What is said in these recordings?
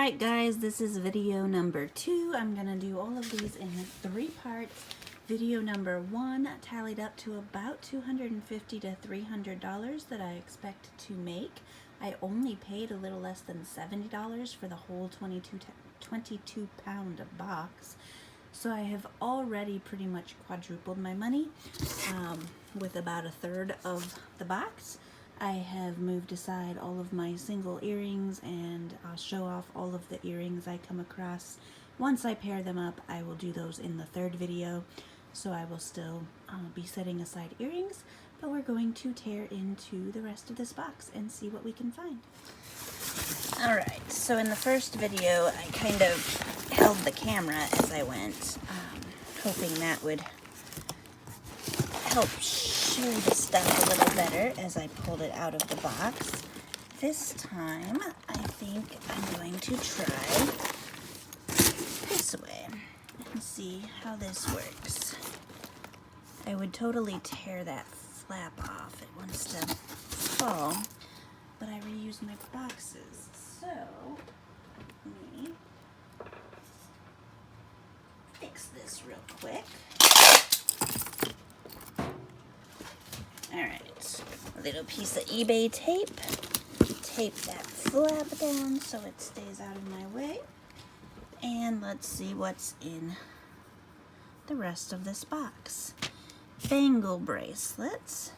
Alright guys, this is video number 2. I'm going to do all of these in 3 parts. Video number 1 tallied up to about $250 to $300 that I expect to make. I only paid a little less than $70 for the whole 22 pound box. So I have already pretty much quadrupled my money with about 1/3 of the box. I have moved aside all of my single earrings, and I'll show off all of the earrings I come across. Once I pair them up, I will do those in the 3rd video. So I will still be setting aside earrings, but we're going to tear into the rest of this box and see what we can find. Alright, so in the first video, I kind of held the camera as I went, hoping that would help show the stuff a little better as I pulled it out of the box. This time, I think I'm going to try this way and see how this works. I would totally tear that flap off. It wants to fall, but I reuse my boxes. So, let me fix this real quick. Alright, a little piece of eBay tape. Tape that flap down so it stays out of my way. And let's see what's in the rest of this box. Bangle bracelets.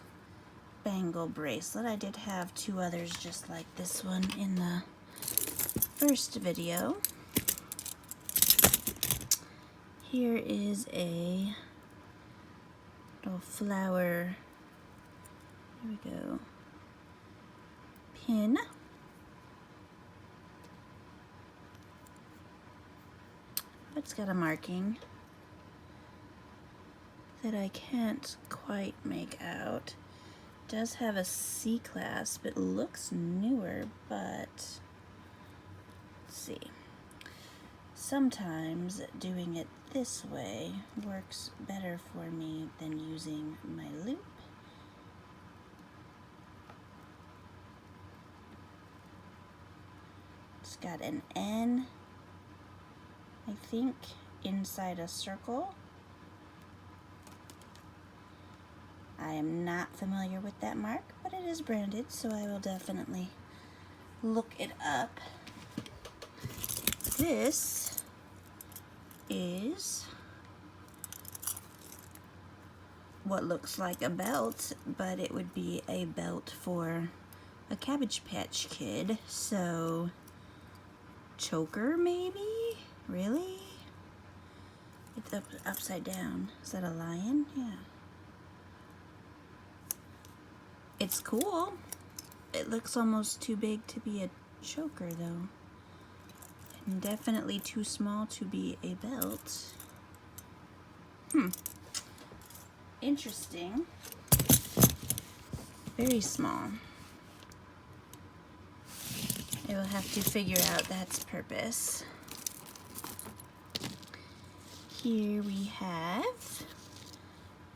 Bangle bracelet. I did have 2 others just like this one in the first video. Here is a little flower. Here we go. Pin. It's got a marking that I can't quite make out. It does have a C clasp. It looks newer, but let's see. Sometimes doing it this way works better for me than using my loop. It's got an N, I think, inside a circle. I am not familiar with that mark, but it is branded, so I will definitely look it up. This is what looks like a belt, but it would be a belt for a Cabbage Patch Kid, so choker maybe? Really? It's upside down. Is that a lion? Yeah. It's cool. It looks almost too big to be a choker though. And definitely too small to be a belt. Interesting. Very small. I will have to figure out that's purpose. Here we have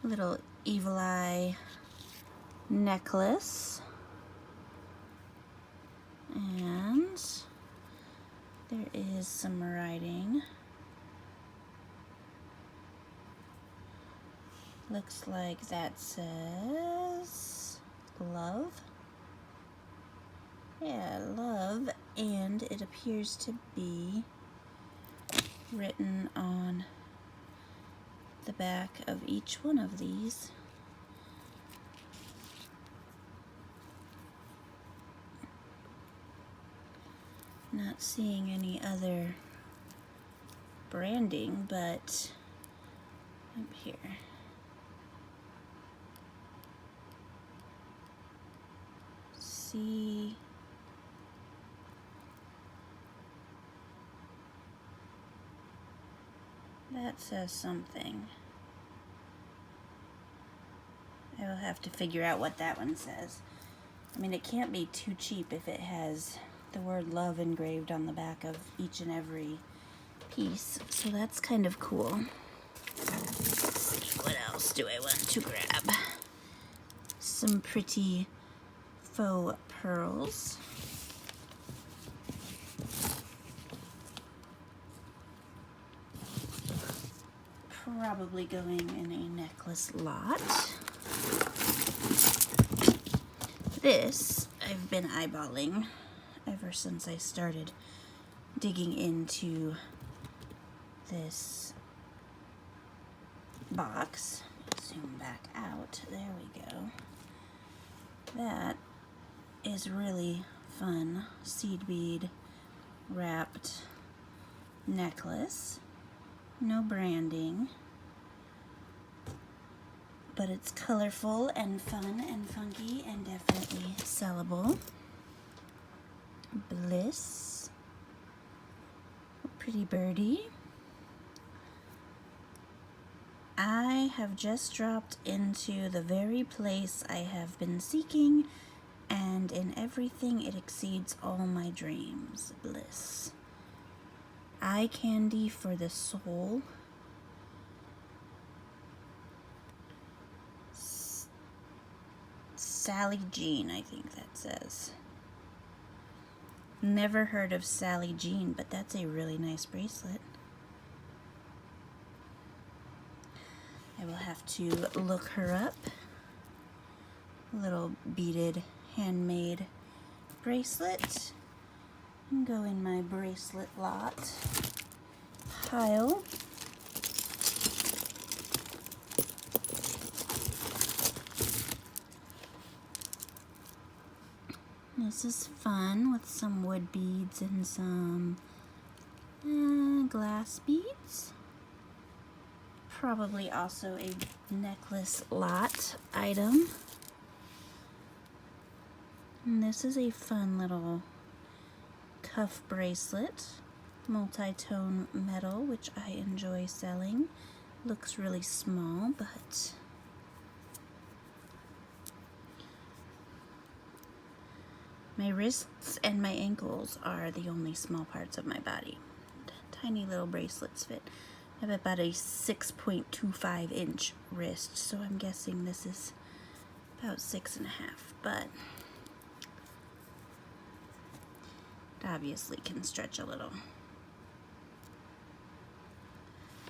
a little evil eye necklace. And there is some writing. Looks like that says love. Yeah, love, and it appears to be written on the back of each one of these. Not seeing any other branding, but up here. See. That says something. I will have to figure out what that one says. I mean, it can't be too cheap if it has the word love engraved on the back of each and every piece. So that's kind of cool. Let's see, what else do I want to grab? Some pretty faux pearls. probably going in a necklace lot. This I've been eyeballing ever since I started digging into this box. Zoom back out. There we go. That is really fun. Seed bead wrapped necklace. No branding, but it's colorful and fun and funky and definitely sellable. Bliss. Pretty birdie. I have just dropped into the very place I have been seeking, and in everything it exceeds all my dreams. Bliss. Eye candy for the soul. Sally Jean, I think that says. Never heard of Sally Jean, but that's a really nice bracelet. I will have to look her up. A little beaded handmade bracelet. And go in my bracelet lot pile. This is fun with some wood beads and some glass beads. Probably also a necklace lot item. And this is a fun little cuff bracelet, multi-tone metal, which I enjoy selling. Looks really small, but my wrists and my ankles are the only small parts of my body. Tiny little bracelets fit. I have about a 6.25 inch wrist, so I'm guessing this is about 6.5, but it obviously can stretch a little.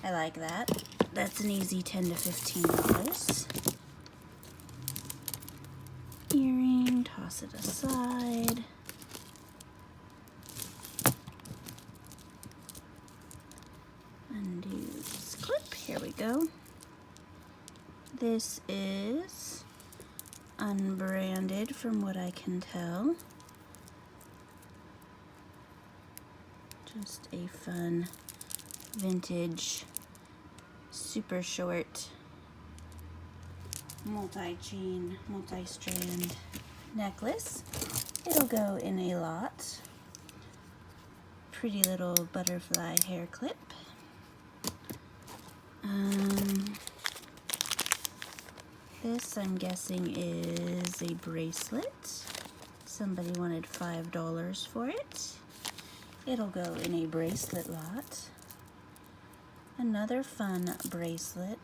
I like that. That's an easy $10 to $15. Earring, toss it aside. Undo this clip. Here we go. This is unbranded from what I can tell. Just a fun vintage super short multi-chain, multi-strand necklace. It'll go in a lot. Pretty little butterfly hair clip. This I'm guessing is a bracelet. Somebody wanted $5 for it. It'll go in a bracelet lot. Another fun bracelet.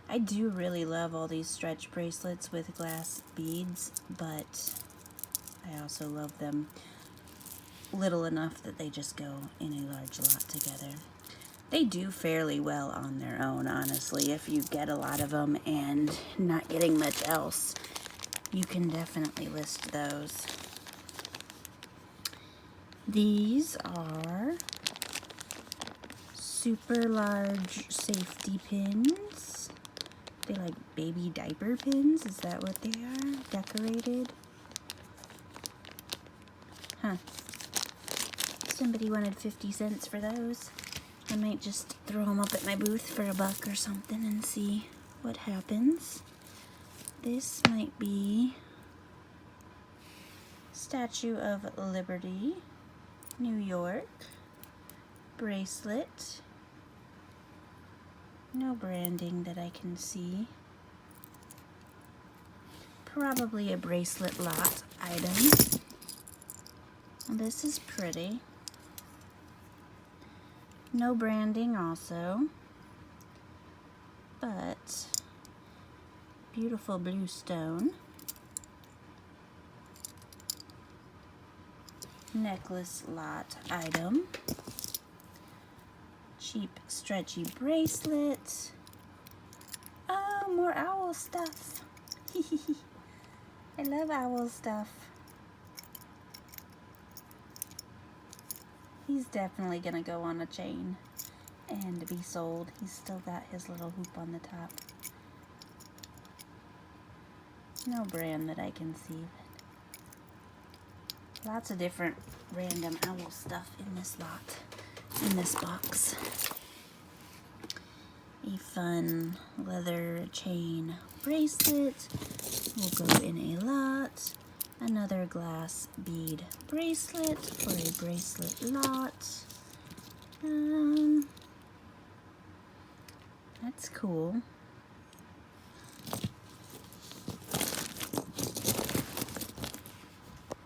I do really love all these stretch bracelets with glass beads, but I also love them little enough that they just go in a large lot together. They do fairly well on their own, honestly. If you get a lot of them and not getting much else, you can definitely list those. These are super large safety pins. They like baby diaper pins. Is that what they are? Decorated? Huh. Somebody wanted 50 cents for those. I might just throw them up at my booth for $1 or something and see what happens. This might be Statue of Liberty, New York, bracelet. No branding that I can see. Probably a bracelet lot item. This is pretty. No branding also, but beautiful blue stone. Necklace lot item. Cheap stretchy bracelet. Oh, more owl stuff. I love owl stuff. He's definitely gonna go on a chain and be sold. He's still got his little hoop on the top. No brand that I can see. Lots of different random owl stuff in this lot, in this box. A fun leather chain bracelet will go in a lot. Another glass bead bracelet for a bracelet lot. That's cool.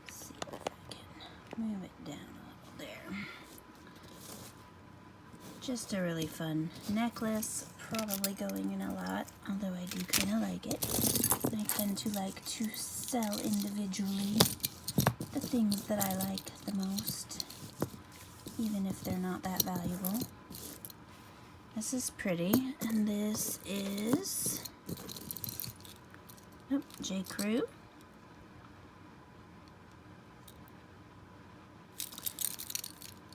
Let's see if I can move it down a little there. Just a really fun necklace, probably going in a lot, although I do kind of like it. I tend to like to sell individually the things that I like the most, even if they're not that valuable. This is pretty, and this is J. Crew.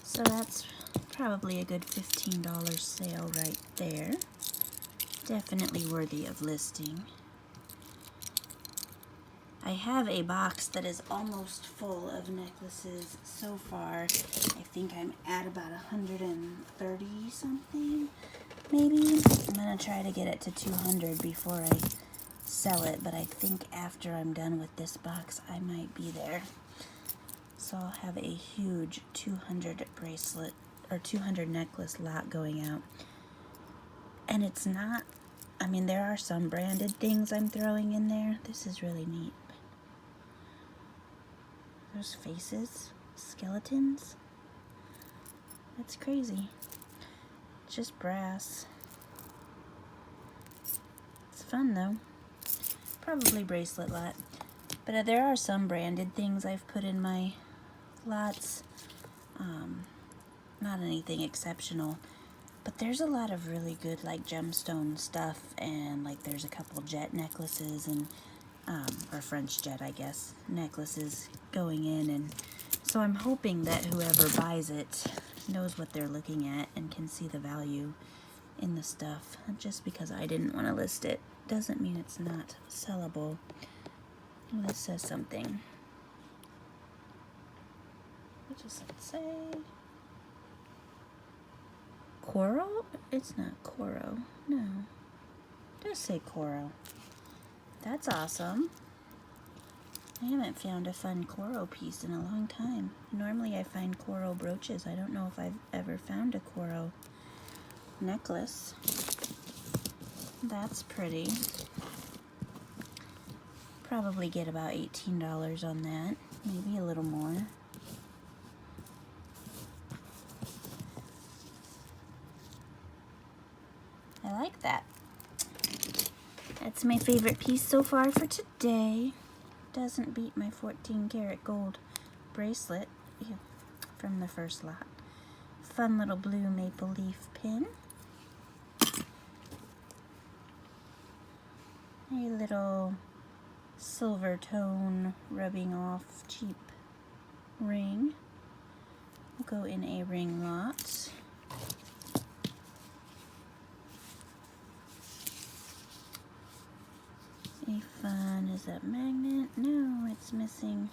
So that's probably a good $15 sale right there. Definitely worthy of listing. I have a box that is almost full of necklaces so far. I think I'm at about 130 something, maybe. I'm gonna try to get it to 200 before I sell it, but I think after I'm done with this box, I might be there. So I'll have a huge 200 bracelet or 200 necklace lot going out. And it's not, I mean, there are some branded things I'm throwing in there. This is really neat. There's faces, skeletons. That's crazy. It's just brass. It's fun though. Probably bracelet lot. But there are some branded things I've put in my lots. Not anything exceptional. But there's a lot of really good like gemstone stuff, and like there's a couple jet necklaces and or French jet, I guess, necklaces going in, and so I'm hoping that whoever buys it knows what they're looking at and can see the value in the stuff. Just because I didn't want to list it doesn't mean it's not sellable. Oh, this says something. What does it say? Coral? It's not Coro. No. It does say Coro. That's awesome. I haven't found a fun Coro piece in a long time. Normally I find Coro brooches. I don't know if I've ever found a Coro necklace. That's pretty. Probably get about $18 on that. Maybe a little more. I like that. That's my favorite piece so far for today. Doesn't beat my 14 karat gold bracelet from the first lot. Fun little blue maple leaf pin. A little silver tone rubbing off cheap ring. Will go in a ring lot. A fun, is that magnet? No, it's missing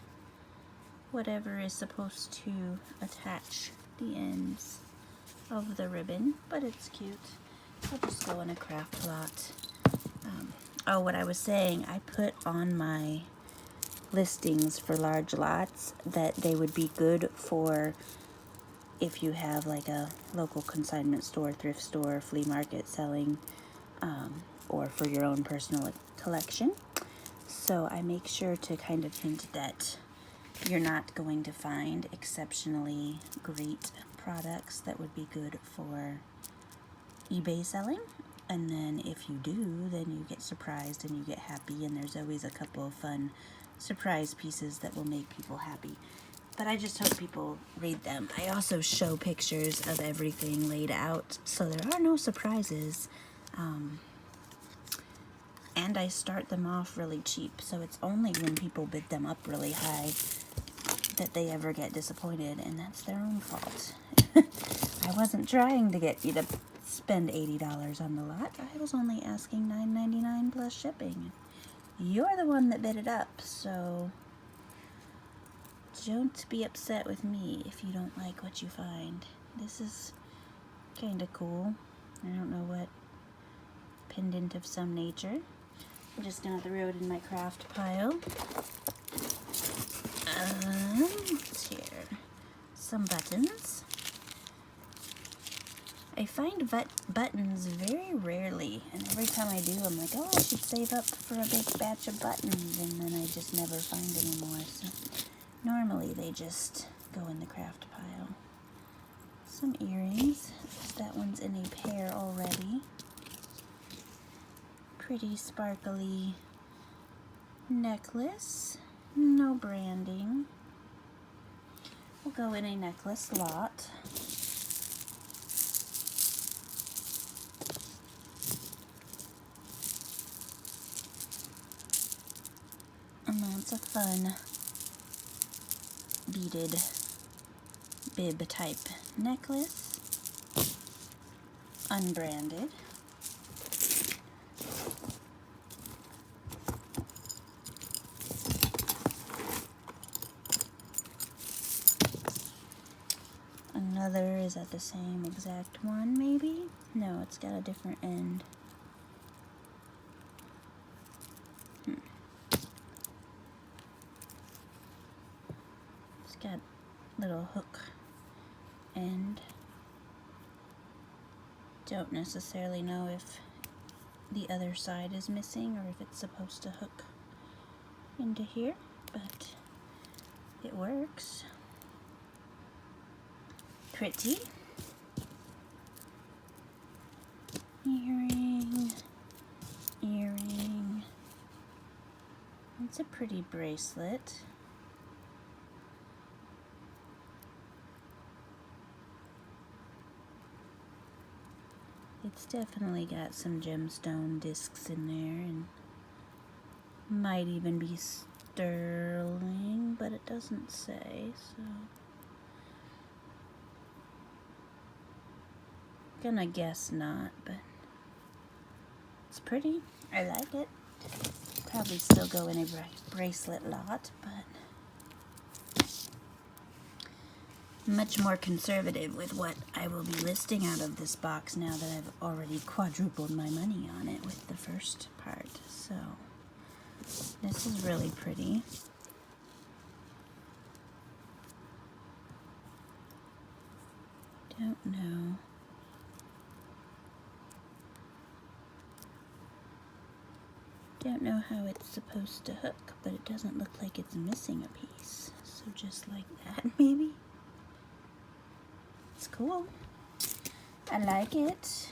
whatever is supposed to attach the ends of the ribbon, but it's cute. I'll just go in a craft lot. Oh, what I was saying, I put on my listings for large lots that they would be good for if you have like a local consignment store, thrift store, flea market selling, or for your own personal collection. So I make sure to kind of hint that you're not going to find exceptionally great products that would be good for eBay selling. And then if you do, then you get surprised and you get happy, and there's always a couple of fun surprise pieces that will make people happy. But I just hope people read them. I also show pictures of everything laid out, so there are no surprises. And I start them off really cheap, so it's only when people bid them up really high that they ever get disappointed, and that's their own fault. I wasn't trying to get you to spend $80 on the lot. I was only asking $9.99 plus shipping. You're the one that bid it up, so don't be upset with me if you don't like what you find. This is kind of cool. I don't know what, pendant of some nature. I'm just gonna throw it in my craft pile. What's here? Some buttons. I find buttons very rarely, and every time I do, I'm like, oh, I should save up for a big batch of buttons, and then I just never find any more. So normally they just go in the craft pile. Some earrings. That one's in a pair already. Pretty sparkly necklace. No branding. We'll go in a necklace lot. And that's a fun beaded bib type necklace. Unbranded. Another, is that the same exact one maybe? No, it's got a different end. It's got little hook end. Don't necessarily know if the other side is missing or if it's supposed to hook into here, but it works. Pretty. Earring. Earring. It's a pretty bracelet. It's definitely got some gemstone discs in there, and might even be sterling, but it doesn't say, so gonna guess not, but it's pretty. I like it. Probably still go in a bracelet lot, but much more conservative with what I will be listing out of this box now that I've already quadrupled my money on it with the first part. So this is really pretty. Don't know. Don't know how it's supposed to hook, but it doesn't look like it's missing a piece. So just like that, maybe. It's cool. I like it.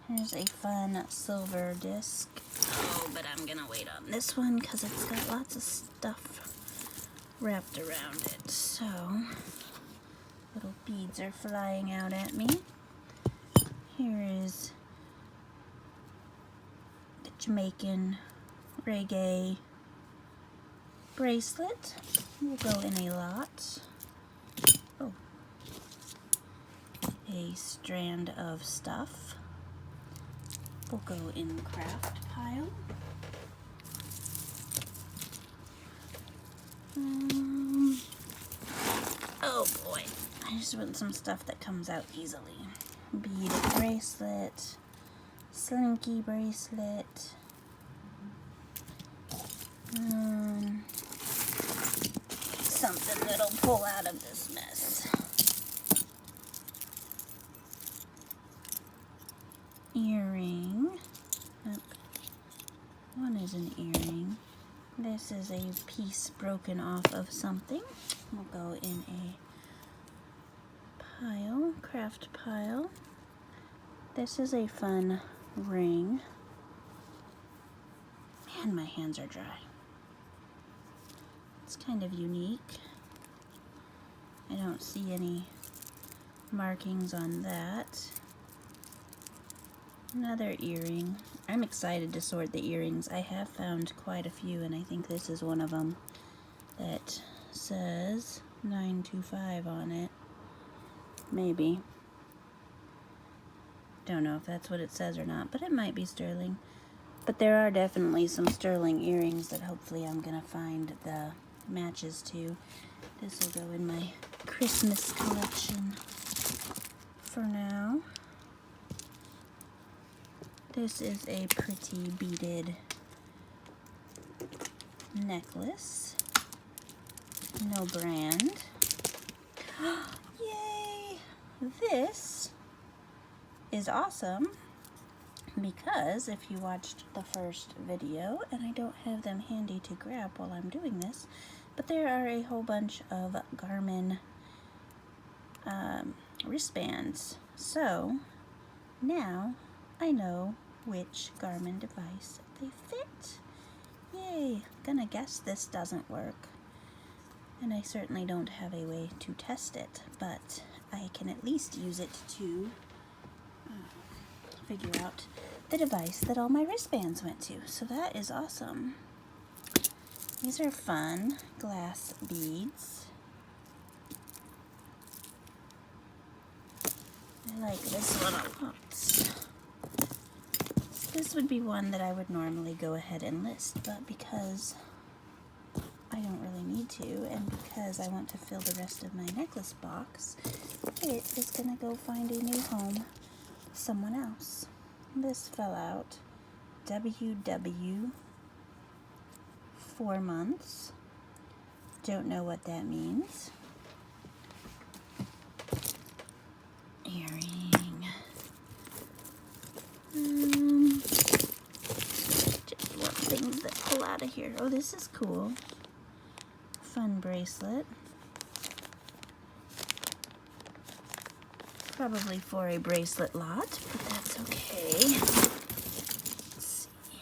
Here's a fun silver disc. Oh, but I'm gonna wait on this one because it's got lots of stuff wrapped around it. So little beads are flying out at me. Here is the Jamaican reggae bracelet. We'll go in a lot. Oh. A strand of stuff. We'll go in the craft pile. Oh boy, I just want some stuff that comes out easily. Beaded bracelet, slinky bracelet, something that'll pull out of this mess. Earring. Oh, one is an earring. This is a piece broken off of something. We'll go in a pile, craft pile. This is a fun ring. Man, my hands are dry. It's kind of unique. I don't see any markings on that. Another earring. I'm excited to sort the earrings. I have found quite a few, and I think this is one of them that says 925 on it. Maybe. Don't know if that's what it says or not, but it might be sterling. But there are definitely some sterling earrings that hopefully I'm gonna find the matches to. This will go in my Christmas collection for now. This is a pretty beaded necklace. No brand. Yay! This is awesome because if you watched the first video, and I don't have them handy to grab while I'm doing this, but there are a whole bunch of Garmin wristbands. So now I know which Garmin device they fit. Yay! Gonna guess this doesn't work. And I certainly don't have a way to test it, but I can at least use it to figure out the device that all my wristbands went to. So that is awesome. These are fun glass beads. I like this one a lot. This would be one that I would normally go ahead and list, but because I don't really need to, and because I want to fill the rest of my necklace box, it is gonna go find a new home with someone else. This fell out. WW 4 months. Don't know what that means. Earring. Just want things that pull out of here. Oh, this is cool. Fun bracelet. Probably for a bracelet lot, but that's okay. Let's see.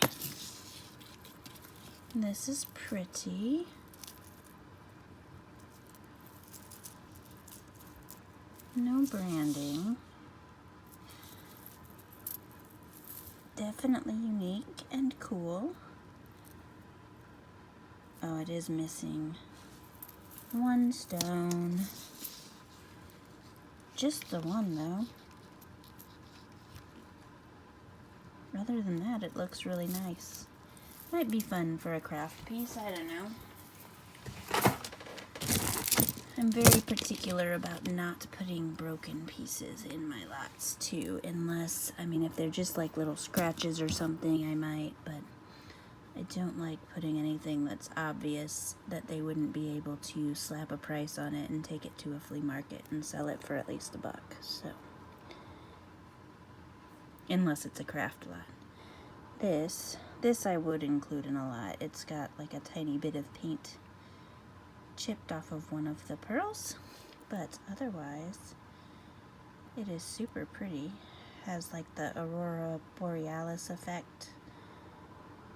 This is pretty. No branding. Definitely unique and cool. Oh, it is missing one stone. Just the one, though. Other than that, it looks really nice. Might be fun for a craft piece, I don't know. I'm very particular about not putting broken pieces in my lots, too, unless, I mean, if they're just like little scratches or something, I might, but I don't like putting anything that's obvious that they wouldn't be able to slap a price on it and take it to a flea market and sell it for at least $1, so. Unless it's a craft lot. This I would include in a lot. It's got like a tiny bit of paint chipped off of one of the pearls, but otherwise it is super pretty. Has like the Aurora Borealis effect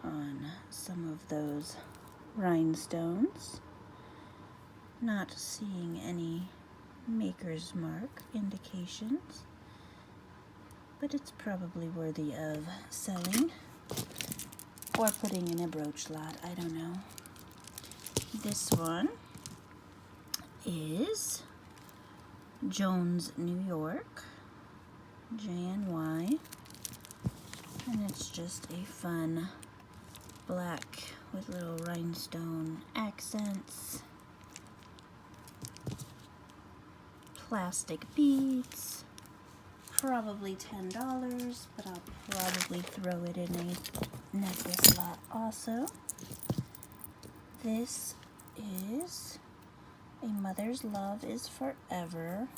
on some of those rhinestones. Not seeing any maker's mark indications, but it's probably worthy of selling or putting in a brooch lot, I don't know. This one is Jones, New York, JNY, and it's just a fun black with little rhinestone accents, plastic beads, probably $10, but I'll probably throw it in a necklace lot also. This is A Mother's Love is Forever.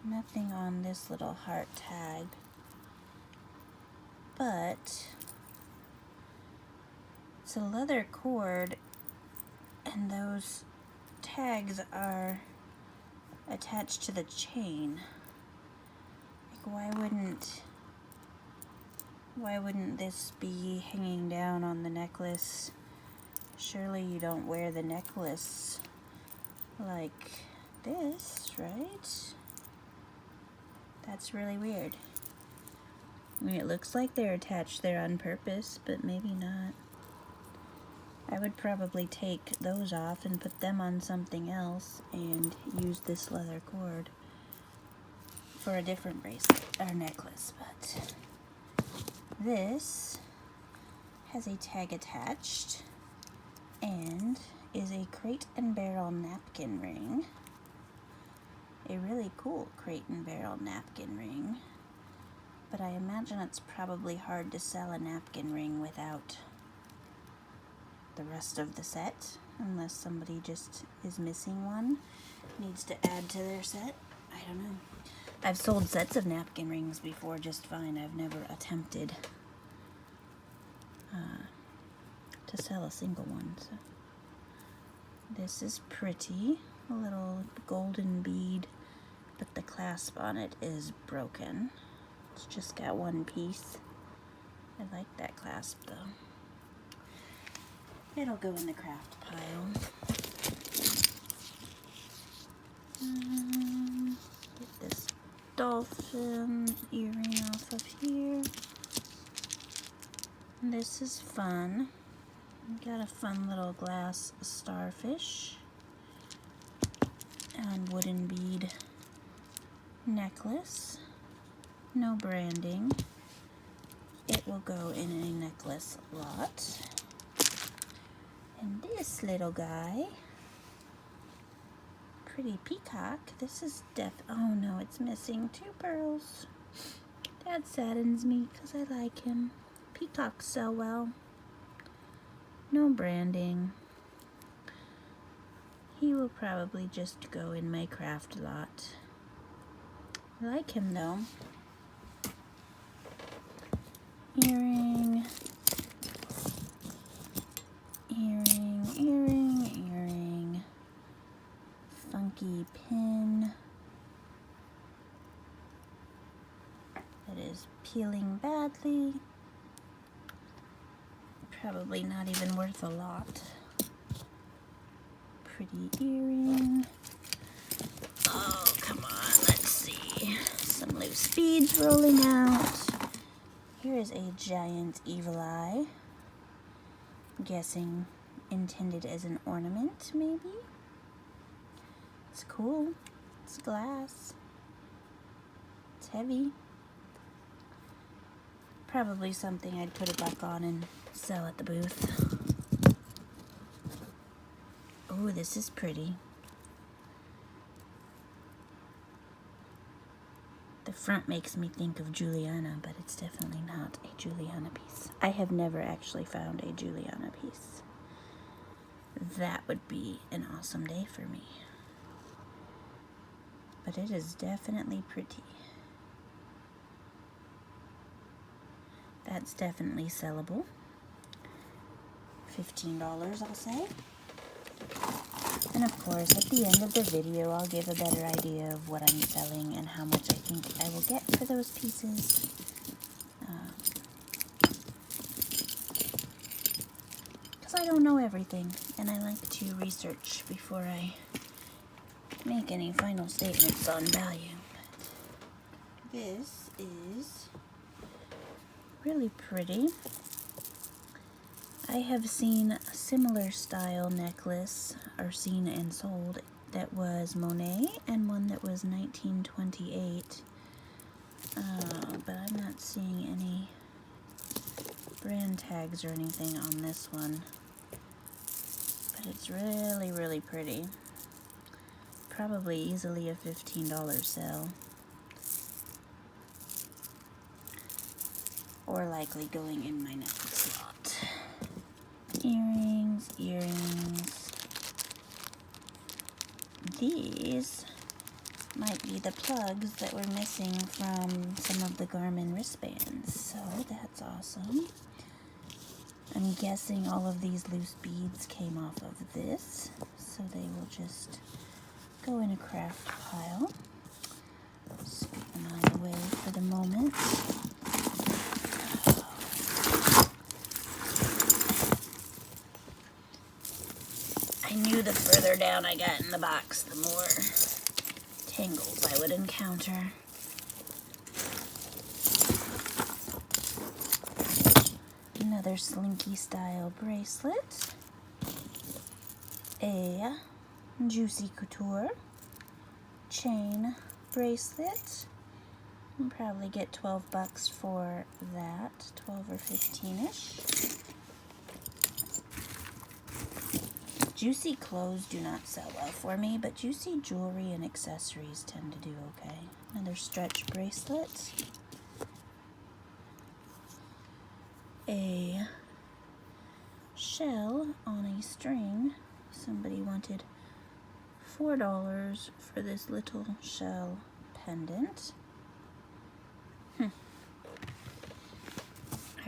Nothing on this little heart tag, but it's a leather cord, and those tags are attached to the chain. Like, why wouldn't this be hanging down on the necklace? Surely you don't wear the necklace like this, right? That's really weird. I mean, it looks like they're attached there on purpose, but maybe not. I would probably take those off and put them on something else and use this leather cord for a different bracelet or necklace. But this has a tag attached and is a Crate and Barrel napkin ring. A really cool Crate and Barrel napkin ring. But I imagine it's probably hard to sell a napkin ring without the rest of the set, unless somebody just is missing one, needs to add to their set. I don't know. I've sold sets of napkin rings before just fine. I've never attempted to sell a single one. So this is pretty, a little golden bead, but the clasp on it is broken. It's just got one piece. I like that clasp though. It'll go in the craft pile. Get this dolphin earring off of here. This is fun. Got a fun little glass starfish and wooden bead necklace. No branding. It will go in a necklace lot. And this little guy, pretty peacock. This is oh no, it's missing 2 pearls. That saddens me because I like him. Peacocks sell well. No branding. He will probably just go in my craft lot. I like him though. Earring. Earring, earring, earring. Funky pin. That is peeling badly. Probably not even worth a lot. Pretty earring. Oh, come on, let's see. Some loose beads rolling out. Here is a giant evil eye. I'm guessing intended as an ornament, maybe? It's cool. It's glass. It's heavy. Probably something I'd put it back on and sell at the booth. Oh, this is pretty. The front makes me think of Juliana, but it's definitely not a Juliana piece. I have never actually found a Juliana piece. That would be an awesome day for me. But it is definitely pretty. That's definitely sellable. $15, I'll say. And of course, at the end of the video, I'll give a better idea of what I'm selling and how much I think I will get for those pieces. Because I don't know everything, and I like to research before I make any final statements on value. This is really pretty. I have seen a similar style necklace, or seen and sold, that was Monet, and one that was 1928. But I'm not seeing any brand tags or anything on this one. But it's really, really pretty. Probably easily a $15 sale. Or likely going in my necklace lot. Earrings, earrings. These might be the plugs that were missing from some of the Garmin wristbands, so that's awesome. I'm guessing all of these loose beads came off of this, so they will just go in a craft pile. Scoop them out of the way for the moment. I knew the further down I got in the box, the more tangles I would encounter. another slinky style bracelet, a Juicy Couture chain bracelet. I'll probably get 12 bucks for that, 12 or 15-ish. Juicy clothes do not sell well for me, but Juicy jewelry and accessories tend to do okay. Another stretch bracelet. A shell on a string. Somebody wanted $4 for this little shell pendant. I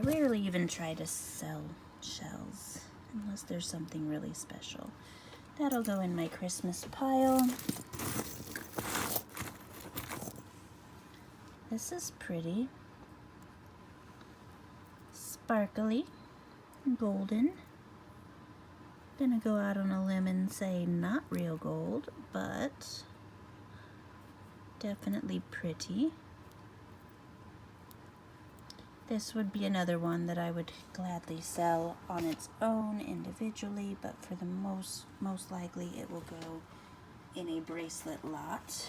rarely even try to sell shells unless there's something really special. That'll go in my Christmas pile. This is pretty. Sparkly, golden. Gonna go out on a limb and say not real gold, but definitely pretty. This would be another one that I would gladly sell on its own individually, but for the most likely it will go in a bracelet lot.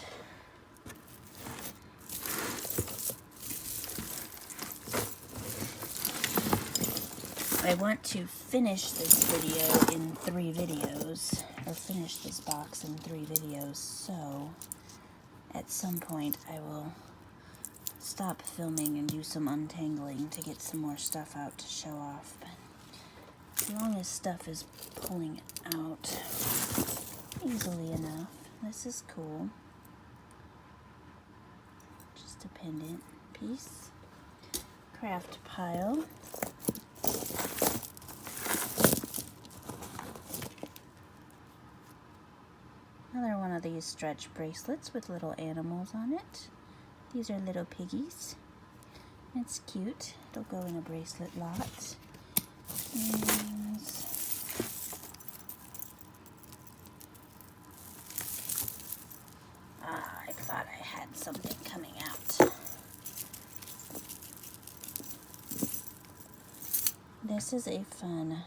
I want to finish this video in 3 videos, or finish this box in 3 videos, so at some point I will stop filming and do some untangling to get some more stuff out to show off. But as long as stuff is pulling out easily enough, this is cool. Just a pendant piece. Craft pile. Another one of these stretch bracelets with little animals on it. These are little piggies. It's cute. It'll go in a bracelet lot. And I thought I had something coming out. This is a fun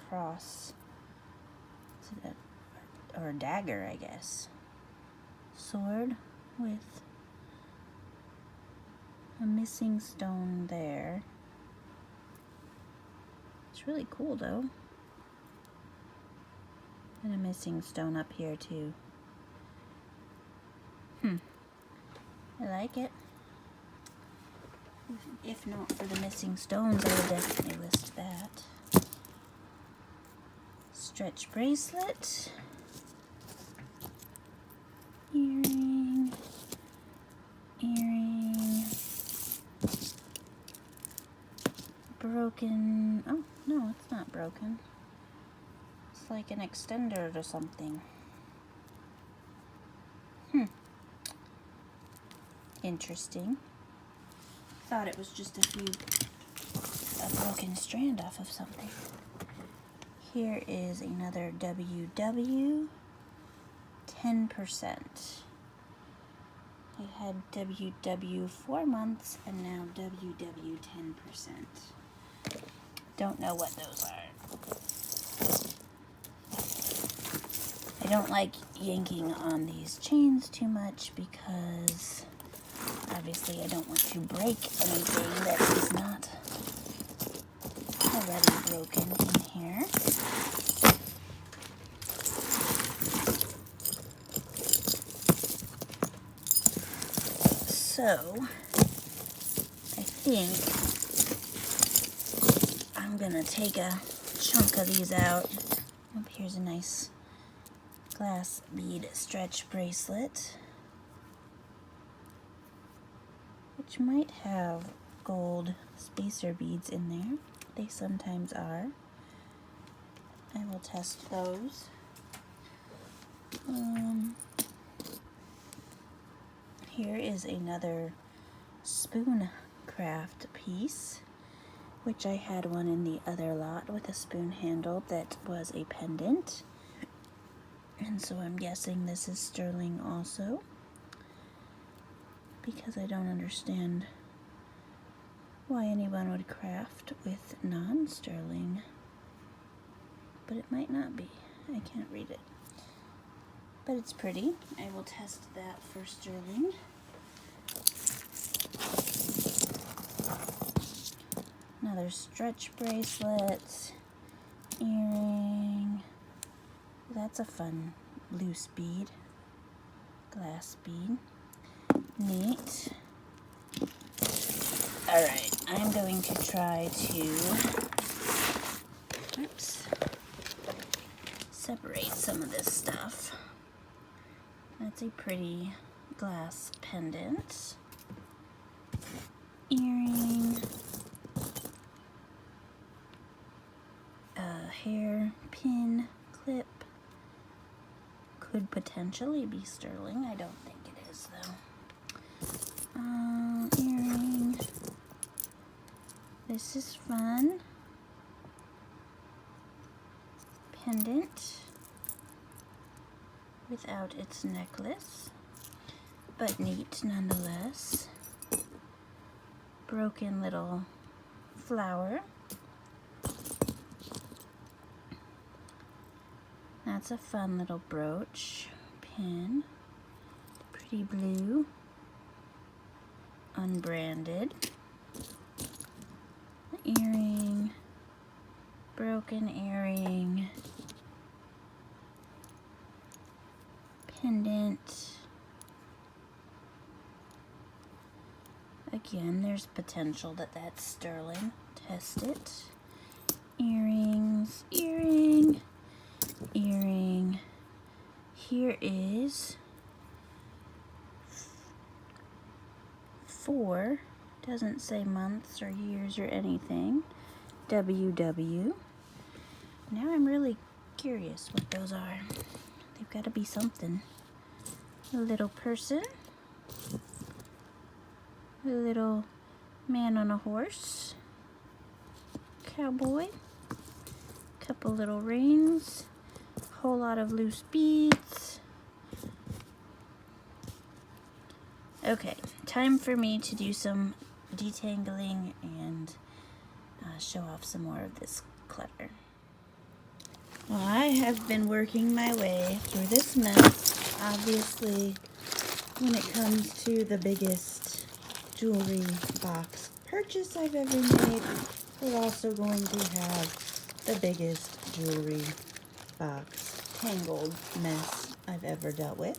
cross. Is it or a dagger, I guess. Sword with a missing stone there. It's really cool though. And a missing stone up here too. I like it. If not for the missing stones, I would definitely list that. Stretch bracelet. Earring. Earring. Broken. Oh, no, it's not broken. It's like an extender to something. Interesting. Thought it was just a broken strand off of something. Here is another WW 10%. I had WW 4 months and now WW 10%. Don't know what those are. I don't like yanking on these chains too much because obviously I don't want to break anything that is not already broken in here. So, I think I'm gonna take a chunk of these out. Oh, here's a nice glass bead stretch bracelet, which might have gold spacer beads in there. They sometimes are. I will test those. Here is another spoon craft piece, which I had one in the other lot with a spoon handle that was a pendant. And so I'm guessing this is sterling also, because I don't understand why anyone would craft with non-sterling, but it might not be. I can't read it. But it's pretty. I will test that for sterling. Another stretch bracelet, earring. That's a fun loose bead, glass bead. Neat. Alright, I'm going to try to separate some of this stuff. That's a pretty glass pendant. Earring. A hair pin clip. Could potentially be sterling. I don't think it is though. Earring. This is fun. Pendant without its necklace, but neat nonetheless. Broken little flower. That's a fun little brooch. Pin. Pretty blue. Unbranded. Earring. Broken earring. Pendant. Again, there's potential that that's sterling. Test it. Earrings. Earring. Earring. Here is 4. Doesn't say months or years or anything. WW. Now I'm really curious what those are. They've got to be something. A little person. A little man on a horse. Cowboy. Couple little rings. Whole lot of loose beads. Okay, time for me to do some detangling and show off some more of this clutter. Well, I have been working my way through this mess. Obviously, when it comes to the biggest jewelry box purchase I've ever made, we're also going to have the biggest jewelry box tangled mess I've ever dealt with.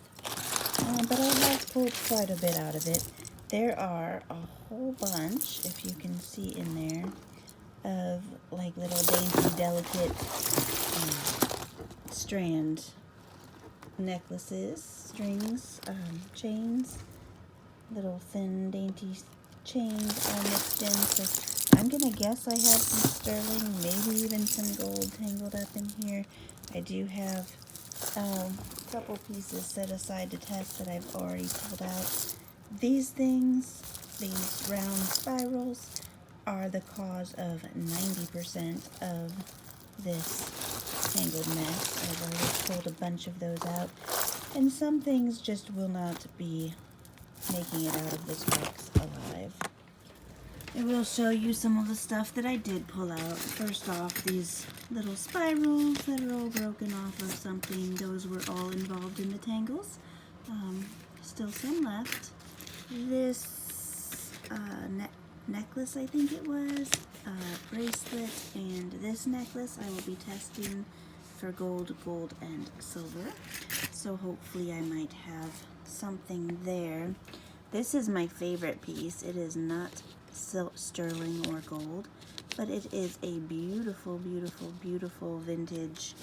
But I have pulled quite a bit out of it. There are a whole bunch, if you can see in there, of like little dainty, delicate strand necklaces, strings, chains, little thin, dainty chains all mixed in. So I'm gonna guess I have some sterling, maybe even some gold tangled up in here. I do have a couple pieces set aside to test that I've already pulled out. These things, these round spirals, are the cause of 90% of this tangled mess. I've already pulled a bunch of those out, and some things just will not be making it out of this box alive. I will show you some of the stuff that I did pull out. First off, these little spirals that are all broken off of something. Those were all involved in the tangles. Still some left. This necklace, I think it was, bracelet, and this necklace I will be testing for gold, and silver. So hopefully I might have something there. This is my favorite piece. It is not sterling or gold, but it is a beautiful, beautiful, beautiful vintage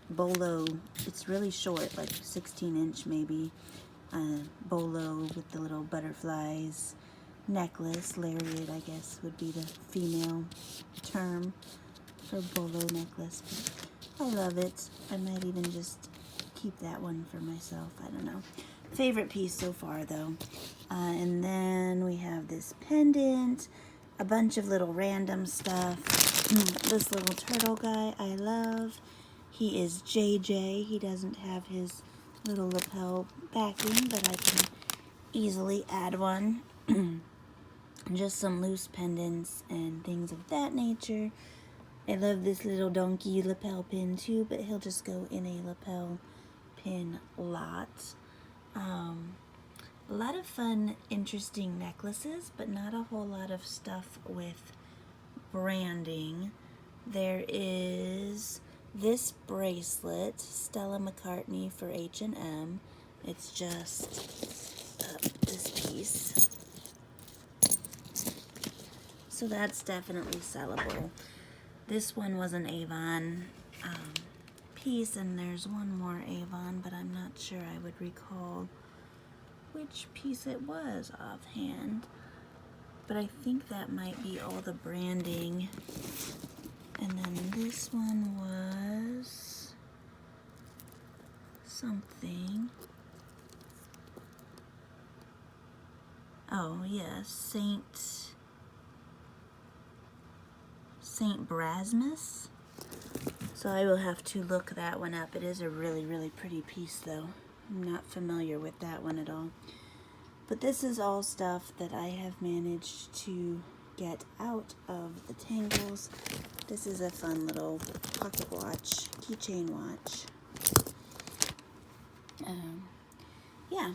bolo. It's really short, like 16-inch maybe. Bolo with the little butterflies. Necklace, lariat, I guess would be the female term for bolo necklace. But I love it. I might even just keep that one for myself. I don't know. Favorite piece so far, though. And then we have this pendant, a bunch of little random stuff. This little turtle guy I love. He is JJ. He doesn't have his little lapel backing, but I can easily add one. just some loose pendants and things of that nature. I love this little donkey lapel pin too, but he'll just go in a lapel pin lot. A lot of fun, interesting necklaces, but not a whole lot of stuff with branding. There is this bracelet, Stella McCartney for H&M. It's just this piece. So that's definitely sellable. This one was an Avon piece, and there's one more Avon, but I'm not sure I would recall which piece it was offhand. But I think that might be all the branding. And then this one was something. Oh yeah, Saint Brasmus. So I will have to look that one up. It is a really, really pretty piece though. I'm not familiar with that one at all. But this is all stuff that I have managed to get out of the tangles. This is a fun little pocket watch, keychain watch. Yeah,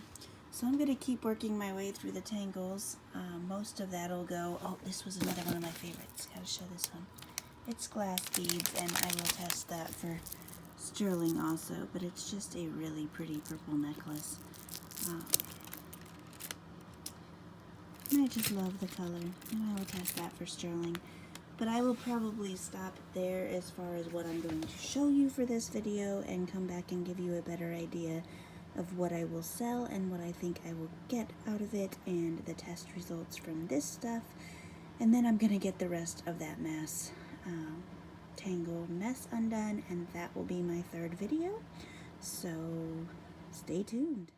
so I'm going to keep working my way through the tangles. Most of that will go... Oh, this was another one of my favorites. Got to show this one. It's glass beads, and I will test that for sterling also, but it's just a really pretty purple necklace. And I just love the color, and I will test that for sterling. But I will probably stop there as far as what I'm going to show you for this video and come back and give you a better idea of what I will sell and what I think I will get out of it and the test results from this stuff. And then I'm going to get the rest of that mass tangled mess undone, and that will be my third video. So stay tuned.